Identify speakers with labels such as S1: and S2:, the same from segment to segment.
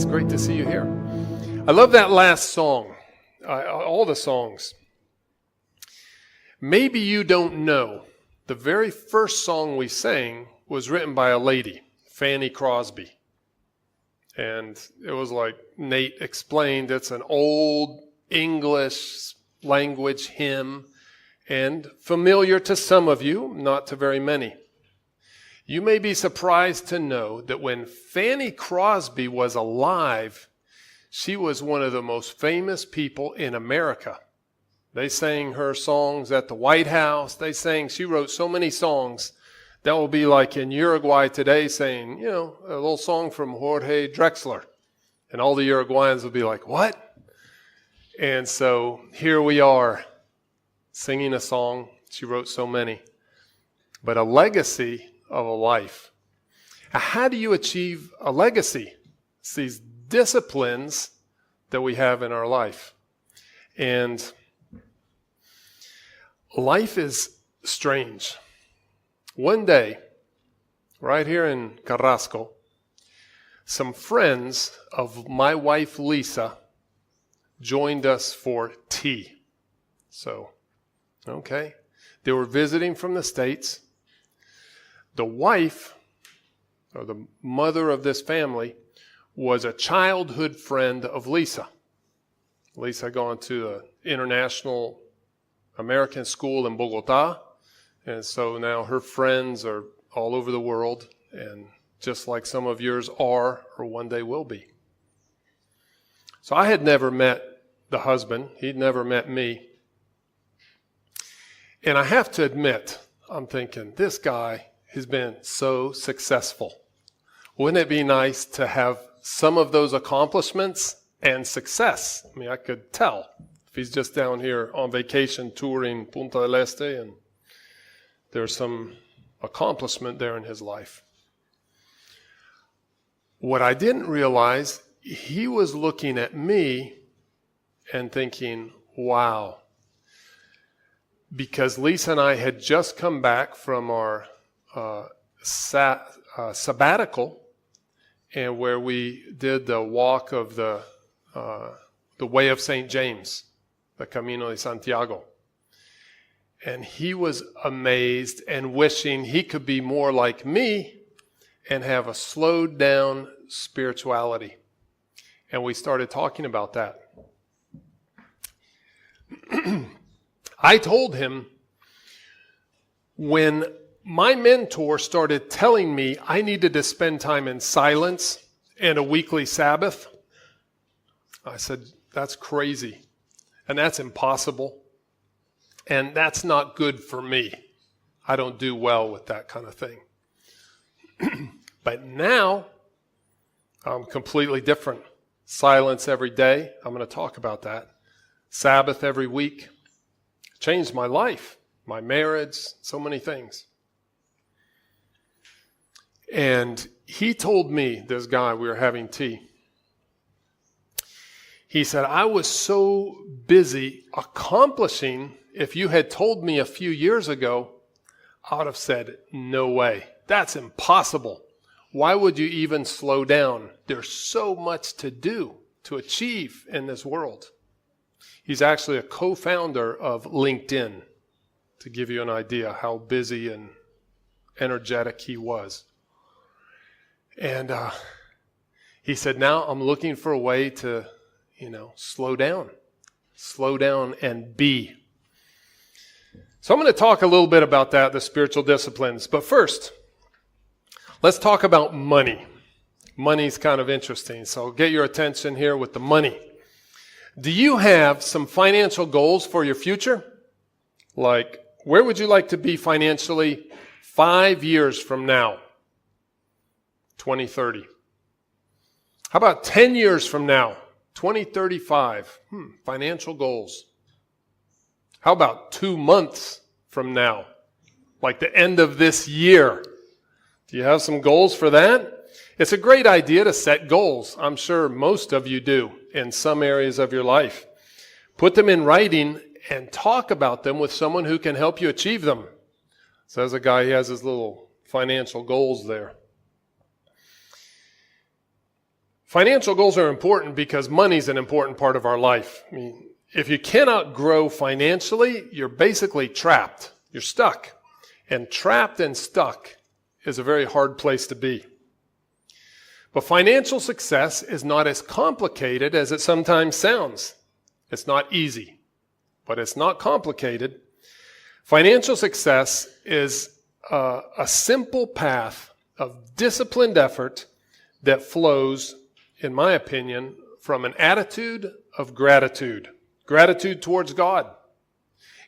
S1: It's great to see you here. I love that last song, all the songs. Maybe you don't know, the very first song we sang was written by a lady, Fanny Crosby. And it was like Nate explained, it's an old English language hymn and familiar to some of you, not to very many. You may be surprised to know that when Fanny Crosby was alive, she was one of the most famous people in America. They sang her songs at the White House. She wrote so many songs that will be like in Uruguay today saying, a little song from Jorge Drexler. And all the Uruguayans will be like, what? And so here we are singing a song. She wrote so many. But a legacy of a life. How do you achieve a legacy? It's these disciplines that we have in our life. And life is strange. One day, right here in Carrasco, some friends of my wife Lisa joined us for tea. So, okay. They were visiting from the States. The wife, or the mother of this family, was a childhood friend of Lisa. Lisa had gone to an international American school in Bogota, and so now her friends are all over the world, and just like some of yours are, or one day will be. So I had never met the husband. He'd never met me. And I have to admit, I'm thinking, this guy has been so successful. Wouldn't it be nice to have some of those accomplishments and success? I mean, I could tell if he's just down here on vacation touring Punta del Este and there's some accomplishment there in his life. What I didn't realize, he was looking at me and thinking, wow. Because Lisa and I had just come back from our sabbatical, and where we did the walk of the way of St. James, the Camino de Santiago. And he was amazed and wishing he could be more like me and have a slowed down spirituality. And we started talking about that. I told him, when my mentor started telling me I needed to spend time in silence and a weekly Sabbath, I said, that's crazy. And that's impossible. And that's not good for me. I don't do well with that kind of thing. But now, I'm completely different. Silence every day. I'm going to talk about that. Sabbath every week. Changed my life, my marriage, so many things. And he told me, this guy, we were having tea. He said, I was so busy accomplishing, if you had told me a few years ago, I would have said, no way. That's impossible. Why would you even slow down? There's so much to do, to achieve in this world. He's actually a co-founder of LinkedIn, to give you an idea how busy and energetic he was. And he said, now I'm looking for a way to, slow down and be. So I'm going to talk a little bit about that, the spiritual disciplines. But first, let's talk about money. Money's kind of interesting, so get your attention here with the money. Do you have some financial goals for your future? Like, where would you like to be financially 5 years from now? 2030. How about 10 years from now? 2035. Financial goals. How about 2 months from now? Like the end of this year. Do you have some goals for that? It's a great idea to set goals. I'm sure most of you do in some areas of your life. Put them in writing and talk about them with someone who can help you achieve them. Says a guy, he has his little financial goals there. Financial goals are important because money's an important part of our life. I mean, if you cannot grow financially, you're basically trapped. You're stuck. And trapped and stuck is a very hard place to be. But financial success is not as complicated as it sometimes sounds. It's not easy, but it's not complicated. Financial success is a simple path of disciplined effort that flows, in my opinion, from an attitude of gratitude. Gratitude towards God.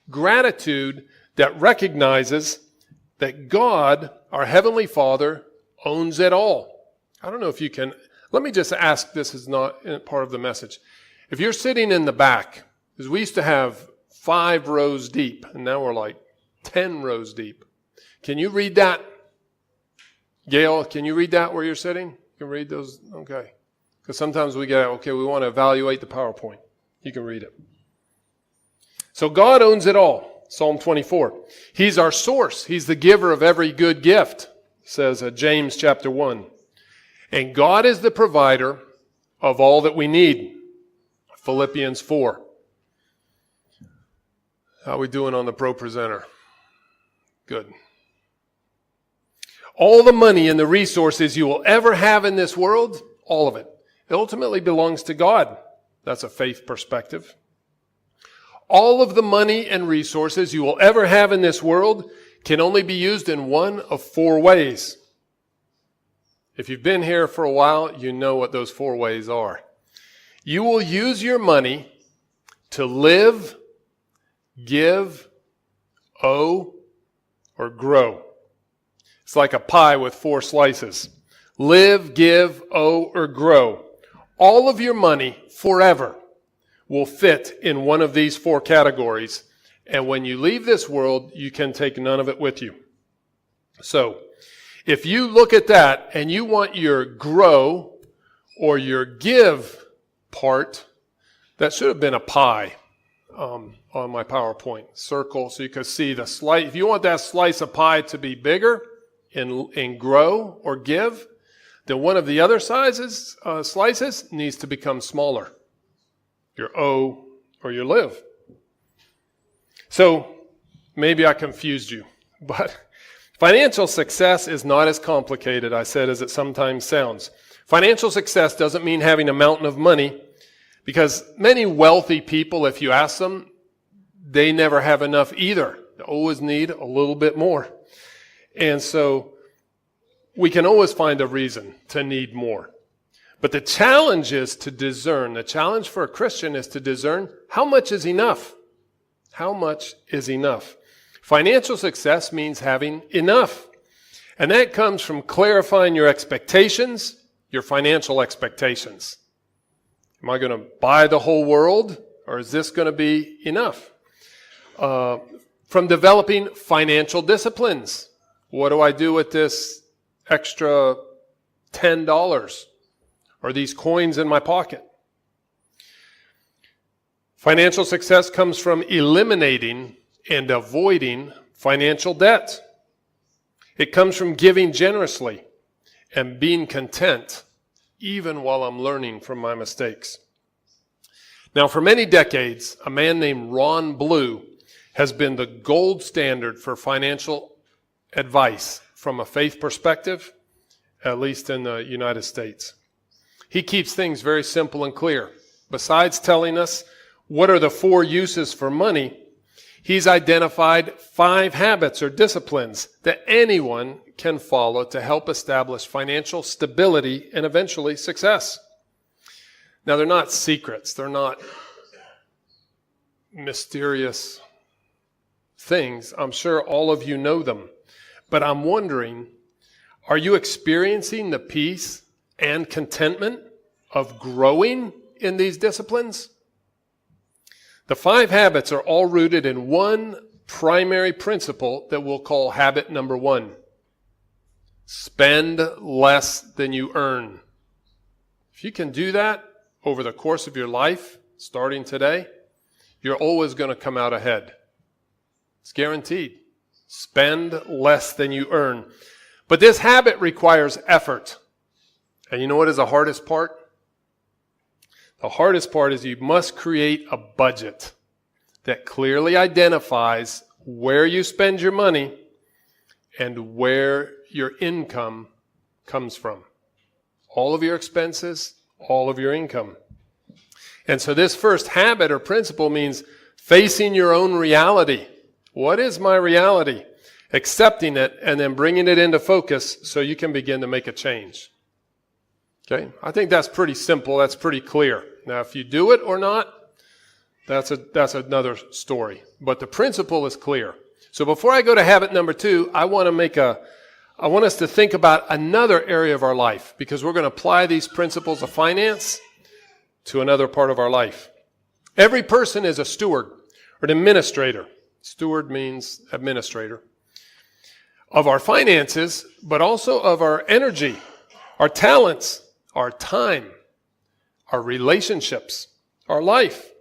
S1: Gratitude that recognizes that God, our Heavenly Father, owns it all. I don't know if you can, let me just ask, this is not part of the message. If you're sitting in the back, because we used to have 5 rows deep, and now we're like 10 rows deep. Can you read that? Gail, can you read that where you're sitting? You can read those? Okay. Because sometimes we we want to evaluate the PowerPoint. You can read it. So God owns it all. Psalm 24. He's our source. He's the giver of every good gift, says James chapter 1. And God is the provider of all that we need. Philippians 4. How are we doing on the Pro Presenter? Good. All the money and the resources you will ever have in this world, all of it, it ultimately belongs to God. That's a faith perspective. All of the money and resources you will ever have in this world can only be used in one of 4 ways. If you've been here for a while, you know what those 4 ways are. You will use your money to live, give, owe, or grow. It's like a pie with 4 slices. Live, give, owe, or grow. All of your money forever will fit in one of these 4 categories. And when you leave this world, you can take none of it with you. So, if you look at that and you want your grow or your give part, that should have been a pie on my PowerPoint. Circle so you can see the slice. If you want that slice of pie to be bigger in grow or give, then one of the other slices needs to become smaller. Your O or your live. So maybe I confused you, but financial success is not as complicated, I said, as it sometimes sounds. Financial success doesn't mean having a mountain of money, because many wealthy people, if you ask them, they never have enough either. They always need a little bit more. And so we can always find a reason to need more. But the challenge is to discern. The challenge for a Christian is to discern how much is enough. How much is enough? Financial success means having enough. And that comes from clarifying your expectations, your financial expectations. Am I going to buy the whole world, or is this going to be enough? From developing financial disciplines. What do I do with this extra $10 or these coins in my pocket? Financial success comes from eliminating and avoiding financial debt. It comes from giving generously and being content, even while I'm learning from my mistakes. Now, for many decades, a man named Ron Blue has been the gold standard for financial advice from a faith perspective, at least in the United States. He keeps things very simple and clear. Besides telling us what are the 4 uses for money, he's identified 5 habits or disciplines that anyone can follow to help establish financial stability and eventually success. Now, they're not secrets. They're not mysterious things. I'm sure all of you know them. But I'm wondering, are you experiencing the peace and contentment of growing in these disciplines? The 5 habits are all rooted in one primary principle that we'll call habit number 1. Spend less than you earn. If you can do that over the course of your life, starting today, you're always going to come out ahead. It's guaranteed. Spend less than you earn. But this habit requires effort. And you know what is the hardest part? The hardest part is you must create a budget that clearly identifies where you spend your money and where your income comes from. All of your expenses, all of your income. And so this first habit or principle means facing your own reality. What is my reality? Accepting it and then bringing it into focus so you can begin to make a change. Okay? I think that's pretty simple. That's pretty clear. Now, if you do it or not, that's another story. But the principle is clear. So before I go to habit number 2, I want us to think about another area of our life, because we're going to apply these principles of finance to another part of our life. Every person is a steward or an administrator. Steward means administrator. Of our finances, but also of our energy, our talents, our time, our relationships, our life.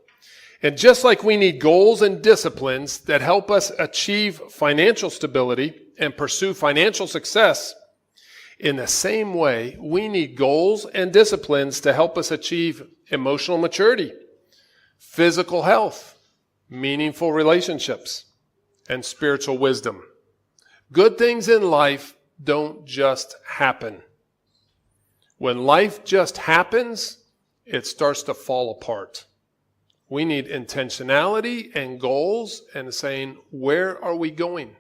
S1: And just like we need goals and disciplines that help us achieve financial stability and pursue financial success, in the same way, we need goals and disciplines to help us achieve emotional maturity, physical health, meaningful relationships, and spiritual wisdom. Good things in life don't just happen. When life just happens, it starts to fall apart. We need intentionality and goals and saying, where are we going?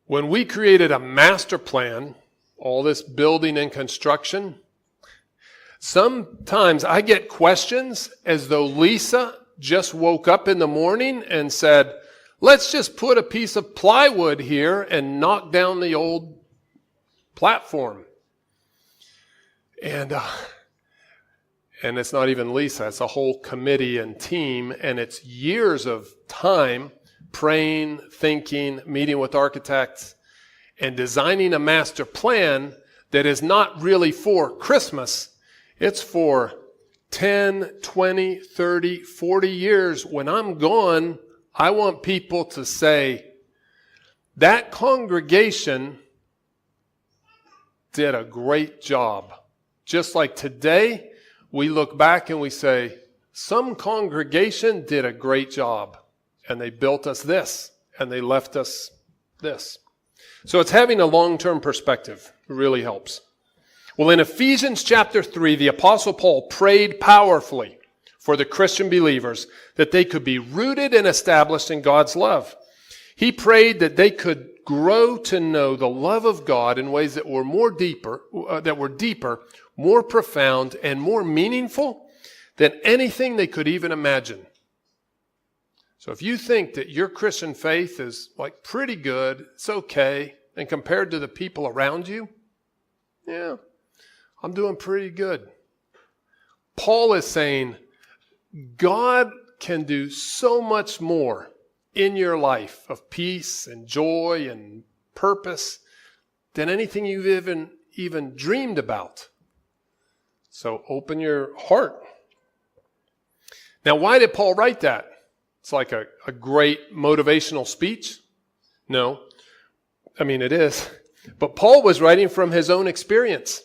S1: When we created a master plan, all this building and construction, sometimes I get questions as though Lisa just woke up in the morning and said, let's just put a piece of plywood here and knock down the old platform. And it's not even Lisa, it's a whole committee and team, and it's years of time praying, thinking, meeting with architects, and designing a master plan that is not really for Christmas. It's for 10, 20, 30, 40 years. When I'm gone, I want people to say, that congregation did a great job. Just like today, we look back and we say, some congregation did a great job. And they built us this, and they left us this. So it's having a long-term perspective. It really helps. Well, in Ephesians chapter 3, the Apostle Paul prayed powerfully for the Christian believers that they could be rooted and established in God's love. He prayed that they could grow to know the love of God in ways that were deeper, more profound, and more meaningful than anything they could even imagine. So if you think that your Christian faith is like pretty good, it's okay, and compared to the people around you, yeah, I'm doing pretty good. Paul is saying God can do so much more in your life of peace and joy and purpose than anything you've even dreamed about. So open your heart. Now, why did Paul write that? It's like a great motivational speech? No. I mean, it is. But Paul was writing from his own experience.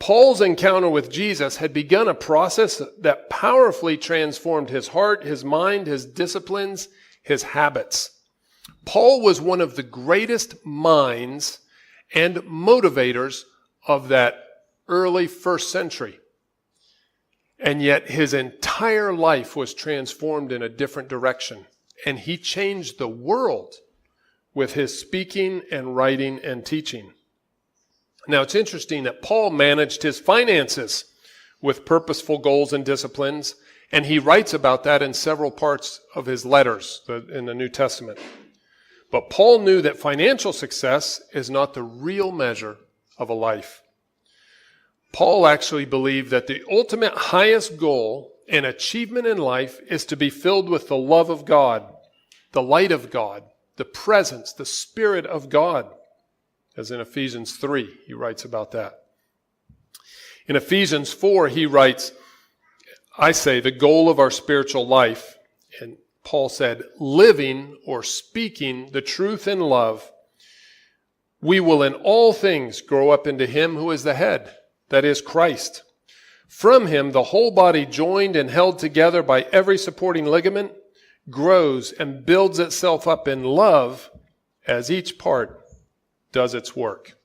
S1: Paul's encounter with Jesus had begun a process that powerfully transformed his heart, his mind, his disciplines, his habits. Paul was one of the greatest minds and motivators of that early first century. And yet his entire life was transformed in a different direction. And he changed the world with his speaking and writing and teaching. Now it's interesting that Paul managed his finances with purposeful goals and disciplines, and he writes about that in several parts of his letters in the New Testament. But Paul knew that financial success is not the real measure of a life. Paul actually believed that the ultimate highest goal and achievement in life is to be filled with the love of God, the light of God, the presence, the Spirit of God. As in Ephesians 3, he writes about that. In Ephesians 4, he writes, I say, the goal of our spiritual life, and Paul said, living or speaking the truth in love, we will in all things grow up into him who is the head, that is Christ. From him, the whole body, joined and held together by every supporting ligament, grows and builds itself up in love as each part does its work.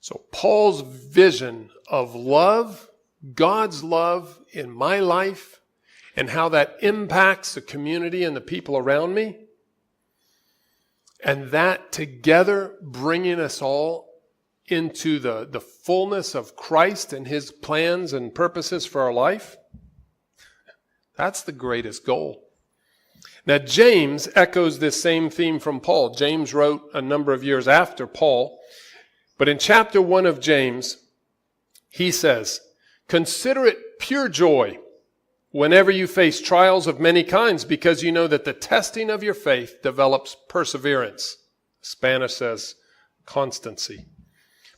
S1: So Paul's vision of love, God's love in my life, and how that impacts the community and the people around me, and that together bringing us all into the fullness of Christ and his plans and purposes for our life, that's the greatest goal. Now, James echoes this same theme from Paul. James wrote a number of years after Paul, but in chapter 1 of James, he says, "Consider it pure joy whenever you face trials of many kinds, because you know that the testing of your faith develops perseverance." Spanish says constancy.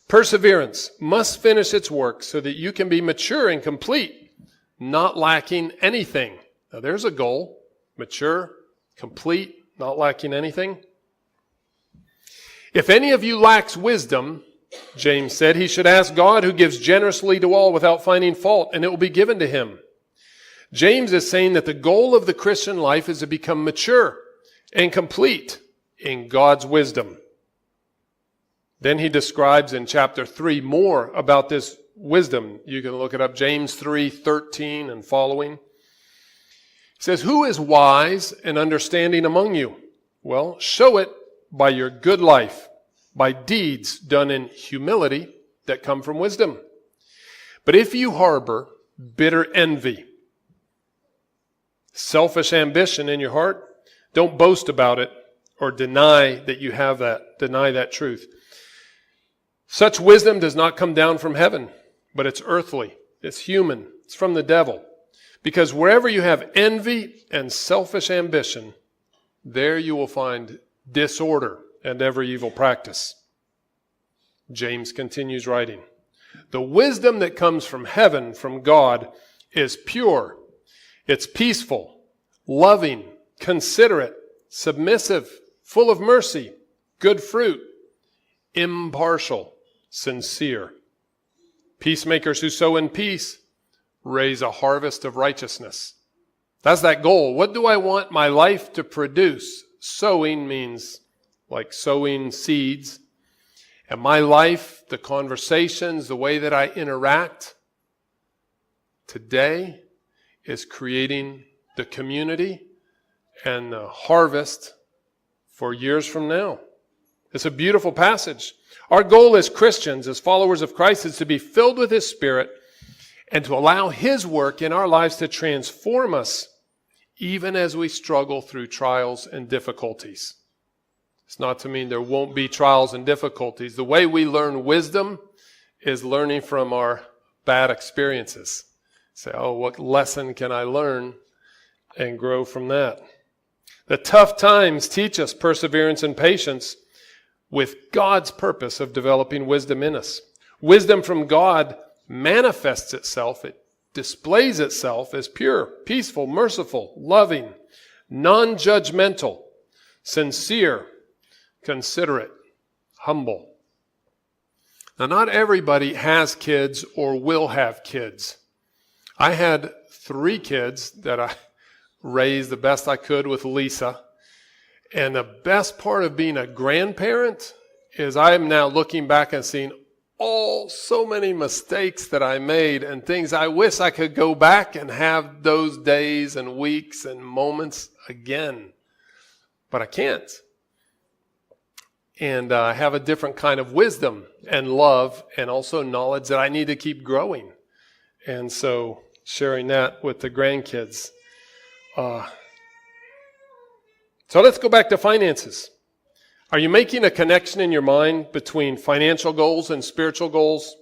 S1: Perseverance must finish its work so that you can be mature and complete, not lacking anything. Now there's a goal. Mature, complete, not lacking anything. If any of you lacks wisdom, James said, he should ask God, who gives generously to all without finding fault, and it will be given to him. James is saying that the goal of the Christian life is to become mature and complete in God's wisdom. Then he describes in chapter 3 more about this wisdom. You can look it up, James 3:13 and following. He says, "Who is wise and understanding among you? Well, show it by your good life, by deeds done in humility that come from wisdom. But if you harbor bitter envy, selfish ambition in your heart, don't boast about it or deny that truth. Such wisdom does not come down from heaven, but it's earthly, it's human, it's from the devil. Because wherever you have envy and selfish ambition, there you will find disorder and every evil practice." James continues writing, "The wisdom that comes from heaven, from God, is pure. It's peaceful, loving, considerate, submissive, full of mercy, good fruit, impartial, sincere. Peacemakers who sow in peace raise a harvest of righteousness." That's that goal. What do I want my life to produce? Sowing means like sowing seeds. And my life, the conversations, the way that I interact today is creating the community and the harvest for years from now. It's a beautiful passage. Our goal as Christians, as followers of Christ, is to be filled with his Spirit and to allow his work in our lives to transform us even as we struggle through trials and difficulties. It's not to mean there won't be trials and difficulties. The way we learn wisdom is learning from our bad experiences. Say, oh, what lesson can I learn and grow from that? The tough times teach us perseverance and patience with God's purpose of developing wisdom in us. Wisdom from God manifests itself, it displays itself as pure, peaceful, merciful, loving, non-judgmental, sincere, considerate, humble. Now, not everybody has kids or will have kids. I had 3 kids that I raised the best I could with Lisa. And the best part of being a grandparent is I am now looking back and seeing so many mistakes that I made and things I wish I could go back and have those days and weeks and moments again. But I can't. And I have a different kind of wisdom and love and also knowledge that I need to keep growing. And so sharing that with the grandkids. So let's go back to finances. Are you making a connection in your mind between financial goals and spiritual goals?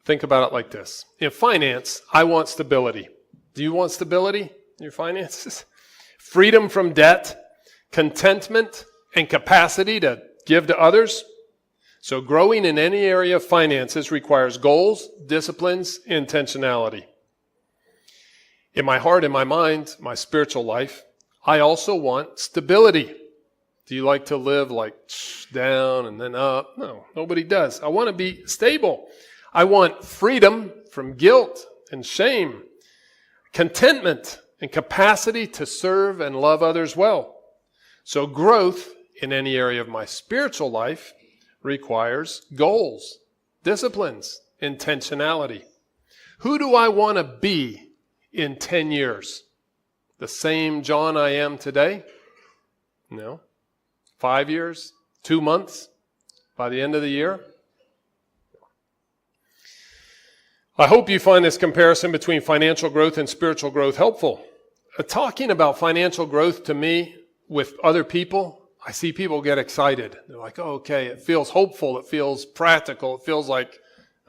S1: Think about it like this. In finance, I want stability. Do you want stability in your finances? Freedom from debt, contentment, and capacity to give to others. So growing in any area of finances requires goals, disciplines, intentionality. In my heart, in my mind, my spiritual life, I also want stability. Do you like to live like down and then up? No, nobody does. I want to be stable. I want freedom from guilt and shame, contentment, and capacity to serve and love others well. So growth in any area of my spiritual life requires goals, disciplines, intentionality. Who do I want to be in 10 years? The same John I am today? No. 5 years? 2 months? By the end of the year? I hope you find this comparison between financial growth and spiritual growth helpful. Talking about financial growth to me with other people, I see people get excited. They're like, oh, okay, it feels hopeful, it feels practical, it feels like,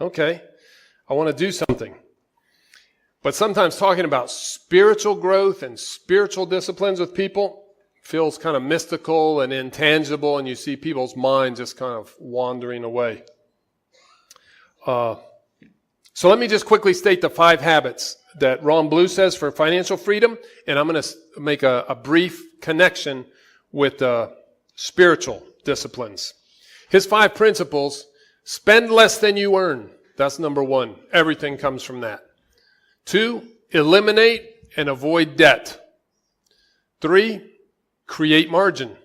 S1: okay, I want to do something. But sometimes talking about spiritual growth and spiritual disciplines with people feels kind of mystical and intangible, and you see people's minds just kind of wandering away. So let me just quickly state the 5 habits that Ron Blue says for financial freedom, and I'm going to make a brief connection with spiritual disciplines. His 5 principles: spend less than you earn. That's number 1. Everything comes from that. 2, eliminate and avoid debt. 3, create margin.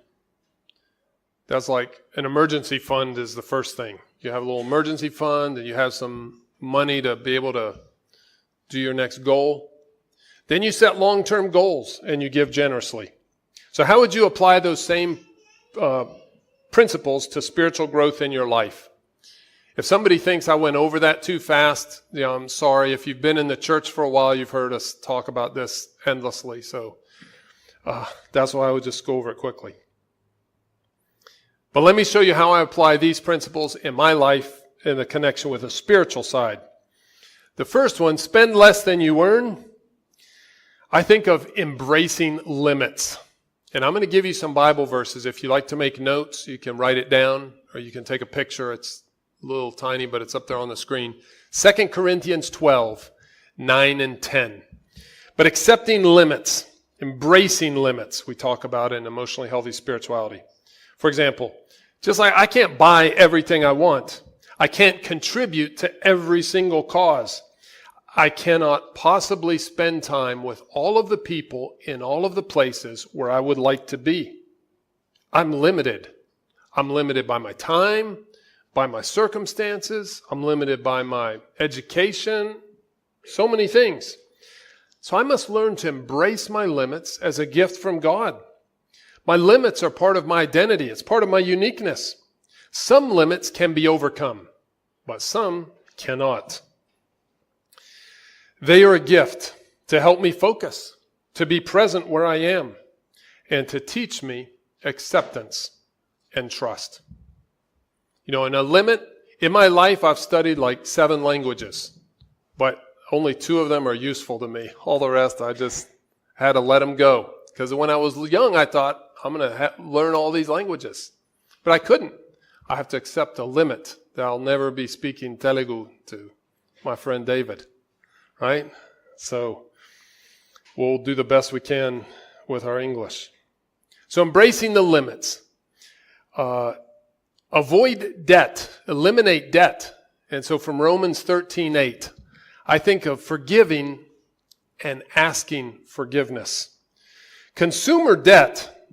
S1: That's like an emergency fund is the first thing. You have a little emergency fund and you have some money to be able to do your next goal. Then you set long-term goals and you give generously. So how would you apply those same principles to spiritual growth in your life? If somebody thinks I went over that too fast, I'm sorry. If you've been in the church for a while, you've heard us talk about this endlessly. So that's why I would just go over it quickly. But let me show you how I apply these principles in my life in the connection with the spiritual side. The first one, spend less than you earn. I think of embracing limits. And I'm going to give you some Bible verses. If you like to make notes, you can write it down or you can take a picture. It's a little tiny, but it's up there on the screen. 2 Corinthians 12, 9 and 10. But accepting limits, embracing limits, we talk about in emotionally healthy spirituality. For example, just like I can't buy everything I want. I can't contribute to every single cause. I cannot possibly spend time with all of the people in all of the places where I would like to be. I'm limited. I'm limited by my time, by my circumstances. I'm limited by my education. So many things. So I must learn to embrace my limits as a gift from God. My limits are part of my identity. It's part of my uniqueness. Some limits can be overcome, but some cannot. They are a gift to help me focus, to be present where I am, and to teach me acceptance and trust. In a limit, in my life, I've studied like 7 languages, but only 2 of them are useful to me. All the rest, I just had to let them go. Because when I was young, I thought, I'm going to learn all these languages. But I couldn't. I have to accept a limit that I'll never be speaking Telugu to my friend David. Right? So we'll do the best we can with our English. So embracing the limits. Avoid debt. Eliminate debt. And so from Romans 13:8, I think of forgiving and asking forgiveness. Consumer debt,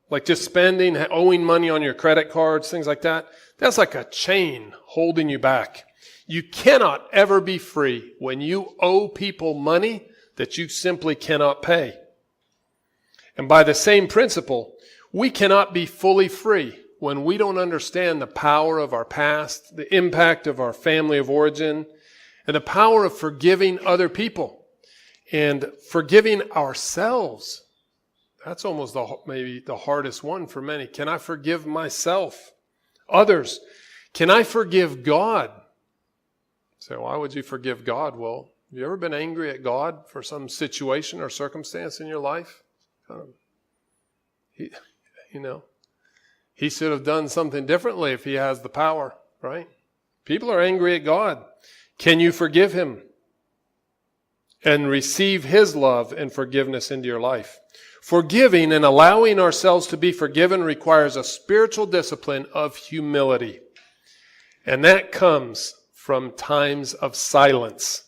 S1: like just spending, owing money on your credit cards, things like that, that's like a chain holding you back. You cannot ever be free when you owe people money that you simply cannot pay. And by the same principle, we cannot be fully free when we don't understand the power of our past, the impact of our family of origin, and the power of forgiving other people and forgiving ourselves. That's almost maybe the hardest one for many. Can I forgive myself? Others. Can I forgive God? So why would you forgive God? Well, have you ever been angry at God for some situation or circumstance in your life? He should have done something differently if he has the power, right? People are angry at God. Can you forgive him and receive his love and forgiveness into your life? Forgiving and allowing ourselves to be forgiven requires a spiritual discipline of humility. And that comes from times of silence.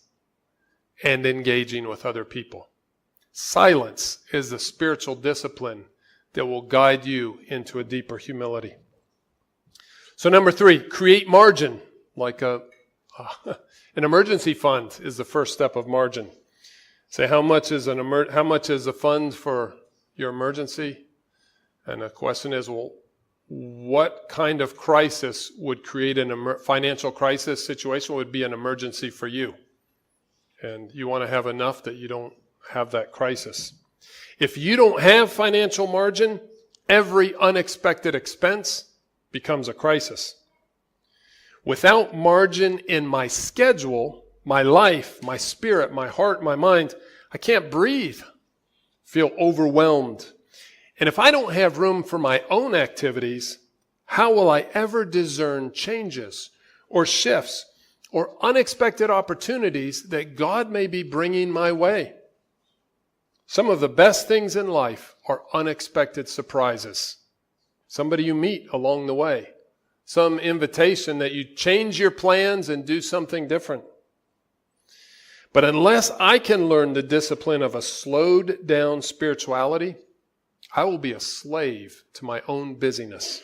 S1: and engaging with other people. Silence is the spiritual discipline that will guide you into a deeper humility. So number 3, create margin. Like an emergency fund is the first step of margin. Say, how much is a fund for your emergency? And the question is, well, what kind of crisis would create financial crisis situation would be an emergency for you? And you want to have enough that you don't have that crisis. If you don't have financial margin, every unexpected expense becomes a crisis. Without margin in my schedule, my life, my spirit, my heart, my mind, I can't breathe, feel overwhelmed. And if I don't have room for my own activities, how will I ever discern changes or shifts or unexpected opportunities that God may be bringing my way? Some of the best things in life are unexpected surprises. Somebody you meet along the way. Some invitation that you change your plans and do something different. But unless I can learn the discipline of a slowed down spirituality, I will be a slave to my own busyness.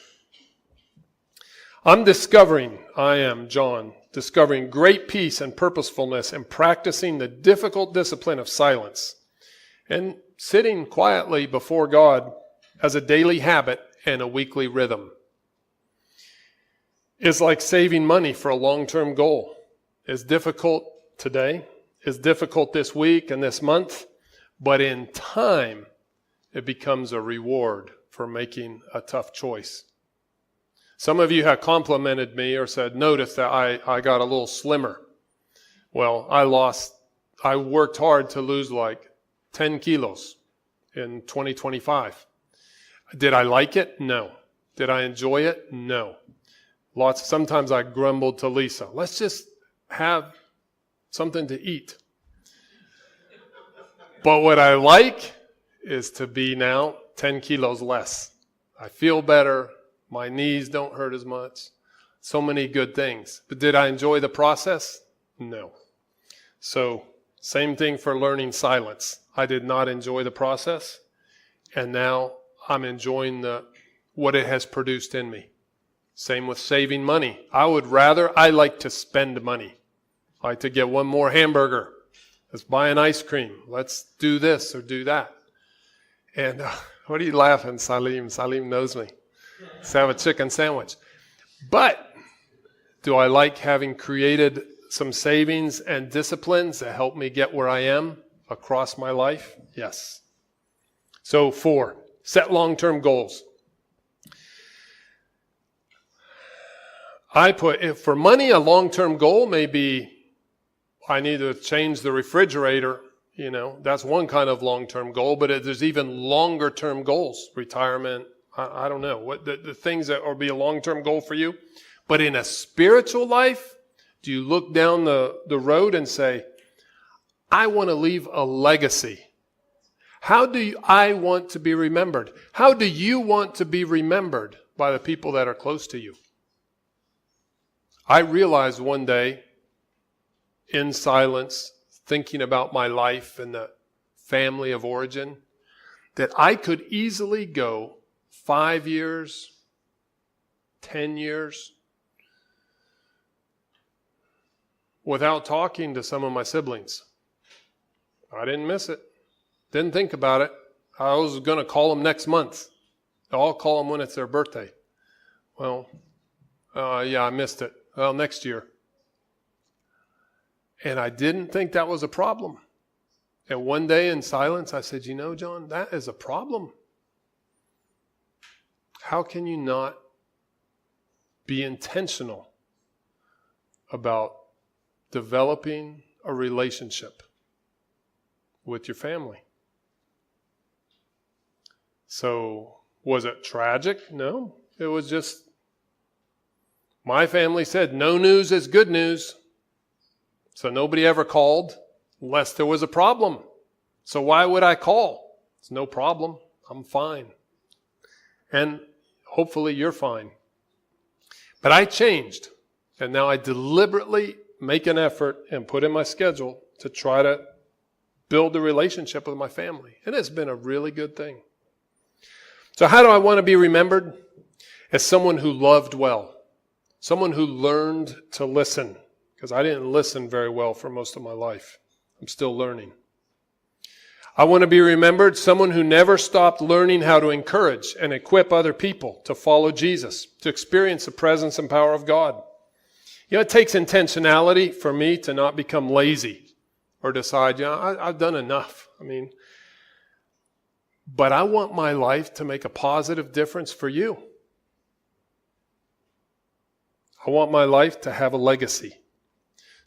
S1: I am John, discovering great peace and purposefulness in practicing the difficult discipline of silence and sitting quietly before God as a daily habit and a weekly rhythm. It's like saving money for a long-term goal. It's difficult today, it's difficult this week and this month, but in time, it becomes a reward for making a tough choice. Some of you have complimented me or said, notice that I got a little slimmer. Well, I worked hard to lose like 10 kilos in 2025. Did I like it? No. Did I enjoy it? No. Sometimes I grumbled to Lisa, let's just have something to eat. But what I like is to be now 10 kilos less. I feel better. My knees don't hurt as much. So many good things. But did I enjoy the process? No. So, same thing for learning silence. I did not enjoy the process. And now I'm enjoying what it has produced in me. Same with saving money. I like to spend money. I like to get one more hamburger. Let's buy an ice cream. Let's do this or do that. And what are you laughing, Salim? Salim knows me. Let's have a chicken sandwich. But do I like having created some savings and disciplines that help me get where I am across my life? Yes. So 4, set long-term goals. For money, a long-term goal may be, I need to change the refrigerator. That's one kind of long-term goal, but there's even longer-term goals, retirement. I don't know what the things that will be a long-term goal for you. But in a spiritual life, do you look down the road and say, I want to leave a legacy? How do I want to be remembered? How do you want to be remembered by the people that are close to you? I realized one day, in silence, thinking about my life and the family of origin, that I could easily go 5 years, 10 years, without talking to some of my siblings. I didn't miss it. Didn't think about it. I was going to call them next month. I'll call them when it's their birthday. Well, yeah, I missed it. Well, next year. And I didn't think that was a problem. And one day in silence, I said, John, that is a problem. How can you not be intentional about developing a relationship with your family? So, was it tragic? No. It was just, my family said, no news is good news. So nobody ever called unless there was a problem. So why would I call? It's no problem. I'm fine. And hopefully you're fine. But I changed. And now I deliberately make an effort and put in my schedule to try to build the relationship with my family. And it's been a really good thing. So how do I want to be remembered? As someone who loved well, someone who learned to listen, because I didn't listen very well for most of my life. I'm still learning. I want to be remembered someone who never stopped learning how to encourage and equip other people to follow Jesus, to experience the presence and power of God. You know, it takes intentionality for me to not become lazy or decide, I've done enough. But I want my life to make a positive difference for you. I want my life to have a legacy.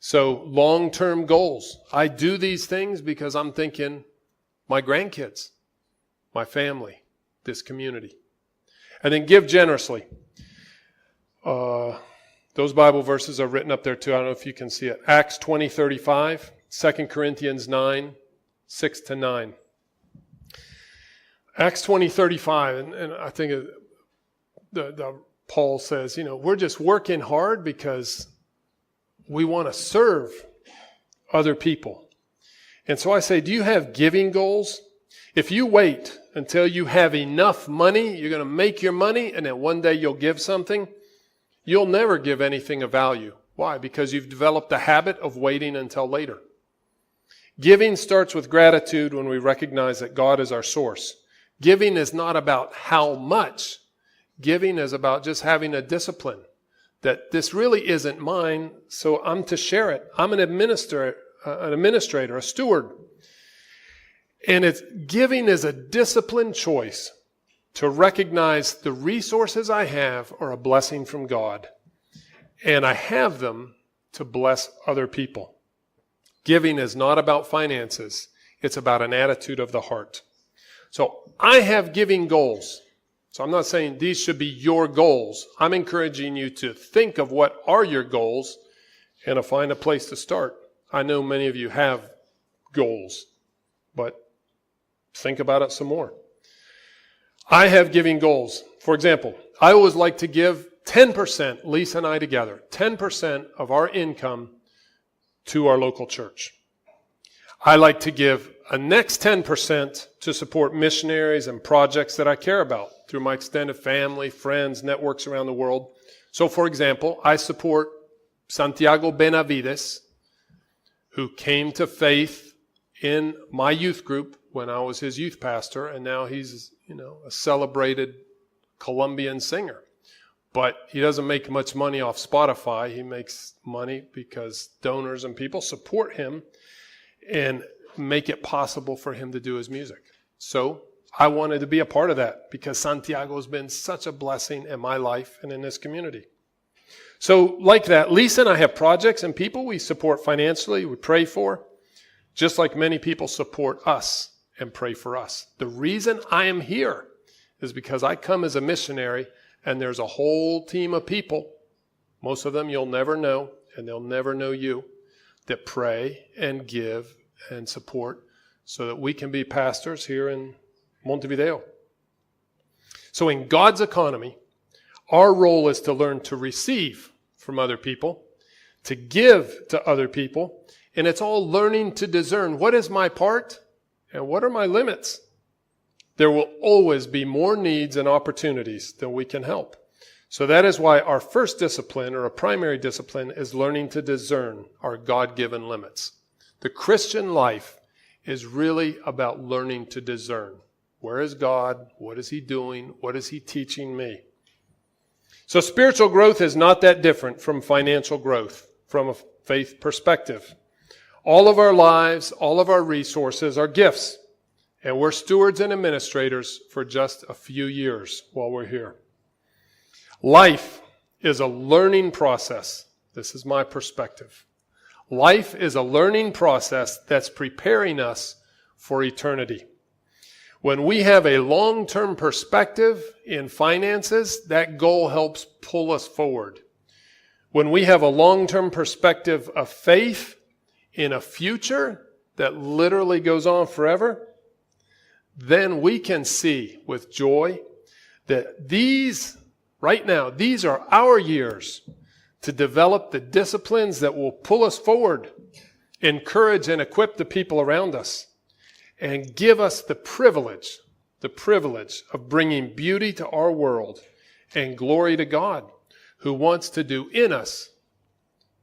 S1: So long-term goals. I do these things because I'm thinking my grandkids, my family, this community. And then give generously. Those Bible verses are written up there too. I don't know if you can see it. Acts 20:35, 2 Corinthians 9, 6-9. Acts 20:35, and I think Paul says, we're just working hard because we want to serve other people. And so I say, do you have giving goals? If you wait until you have enough money, you're going to make your money, and then one day you'll give something, you'll never give anything of value. Why? Because you've developed the habit of waiting until later. Giving starts with gratitude when we recognize that God is our source. Giving is not about how much. Giving is about just having a discipline that this really isn't mine, so I'm to share it. I'm an administrator, a steward. And giving is a disciplined choice to recognize the resources I have are a blessing from God. And I have them to bless other people. Giving is not about finances. It's about an attitude of the heart. So I have giving goals. So I'm not saying these should be your goals. I'm encouraging you to think of what are your goals and to find a place to start. I know many of you have goals, but think about it some more. I have giving goals. For example, I always like to give 10%, Lisa and I together, 10% of our income to our local church. I like to give a next 10% to support missionaries and projects that I care about through my extended family, friends, networks around the world. So, for example, I support Santiago Benavides, who came to faith in my youth group when I was his youth pastor, and now he's, a celebrated Colombian singer. But he doesn't make much money off Spotify. He makes money because donors and people support him and make it possible for him to do his music. So I wanted to be a part of that because Santiago has been such a blessing in my life and in this community. So like that, Lisa and I have projects and people we support financially, we pray for, just like many people support us and pray for us. The reason I am here is because I come as a missionary and there's a whole team of people, most of them you'll never know and they'll never know you, that pray and give and support so that we can be pastors here in Montevideo. So in God's economy, our role is to learn to receive from other people, to give to other people, and it's all learning to discern what is my part and what are my limits. There will always be more needs and opportunities than we can help. So that is why our first discipline, or a primary discipline, is learning to discern our God-given limits. The Christian life is really about learning to discern. Where is God? What is He doing? What is He teaching me? So spiritual growth is not that different from financial growth from a faith perspective. All of our lives, all of our resources are gifts. And we're stewards and administrators for just a few years while we're here. Life is a learning process. This is my perspective. Life is a learning process that's preparing us for eternity. When we have a long-term perspective in finances, that goal helps pull us forward. When we have a long-term perspective of faith in a future that literally goes on forever, then we can see with joy that right now, these are our years to develop the disciplines that will pull us forward encourage and equip the people around us, and give us the privilege of bringing beauty to our world and glory to God, who wants to do in us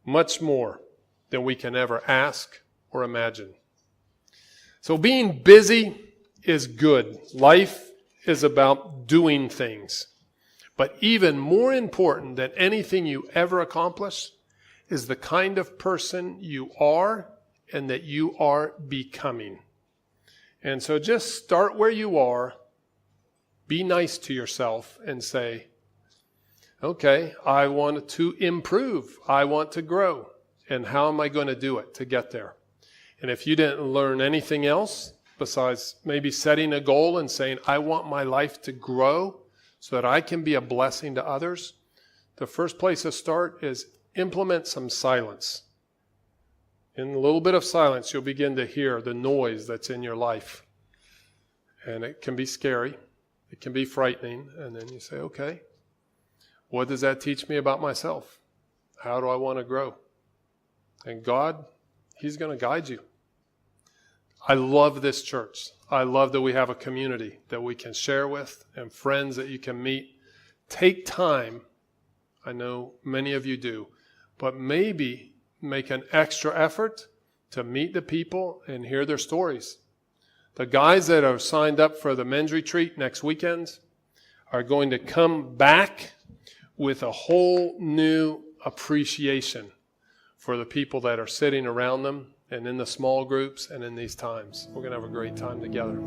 S1: much more than we can ever ask or imagine. So being busy is good. Life is about doing things. But even more important than anything you ever accomplish is the kind of person you are and that you are becoming. And so just start where you are, be nice to yourself, and say, okay, I want to improve. I want to grow. And how am I going to do it to get there? And if you didn't learn anything else besides maybe setting a goal and saying, I want my life to grow so that I can be a blessing to others, the first place to start is implement some silence. In a little bit of silence, you'll begin to hear the noise that's in your life. And it can be scary. It can be frightening. And then you say, okay, what does that teach me about myself? How do I want to grow? And God, He's going to guide you. I love this church. I love that we have a community that we can share with and friends that you can meet. Take time. I know many of you do. But maybe make an extra effort to meet the people and hear their stories. The guys that are signed up for the men's retreat next weekend are going to come back with a whole new appreciation for the people that are sitting around them and in the small groups and in these times. We're going to have a great time together.